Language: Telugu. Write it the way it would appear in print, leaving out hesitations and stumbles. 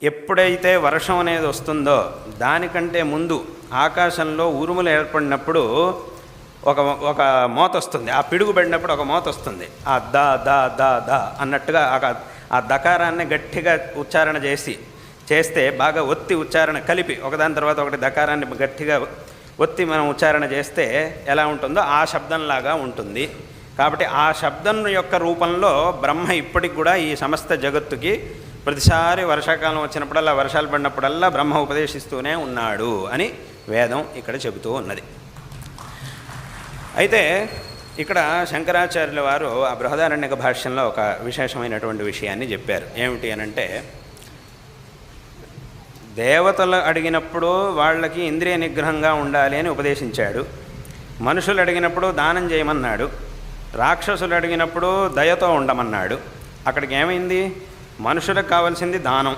ఎప్పుడైతే వర్షం అనేది వస్తుందో దానికంటే ముందు ఆకాశంలో ఉరుములు ఏర్పడినప్పుడు ఒక మోత వస్తుంది. ఆ పిడుగు పడినప్పుడు ఒక మోత వస్తుంది. ఆ దా దా దా దా అన్నట్టుగా ఆ దకారాన్ని గట్టిగా ఉచ్చారణ చేస్తే బాగా ఒత్తి ఉచ్చారణ కలిపి ఒకదాని తర్వాత ఒకటి దకారాన్ని గట్టిగా ఒత్తి మనం ఉచ్చారణ చేస్తే ఎలా ఉంటుందో ఆ శబ్దంలాగా ఉంటుంది. కాబట్టి ఆ శబ్దం యొక్క రూపంలో బ్రహ్మ ఇప్పటికి కూడా ఈ సమస్త జగత్తుకి ప్రతిసారి వర్షాకాలం వచ్చినప్పుడల్లా, వర్షాలు పడినప్పుడల్లా బ్రహ్మ ఉపదేశిస్తూనే ఉన్నాడు అని వేదం ఇక్కడ చెబుతూ ఉన్నది. అయితే ఇక్కడ శంకరాచార్యుల వారు ఆ బృహదారణ్యక భాష్యంలో ఒక విశేషమైనటువంటి విషయాన్ని చెప్పారు. ఏమిటి అనంటే, దేవతలు అడిగినప్పుడు వాళ్ళకి ఇంద్రియ నిగ్రహంగా ఉండాలి అని ఉపదేశించాడు. మనుషులు అడిగినప్పుడు దానం చేయమన్నాడు. రాక్షసులు అడిగినప్పుడు దయతో ఉండమన్నాడు. అక్కడికి ఏమైంది? మనుషులకు కావాల్సింది దానం,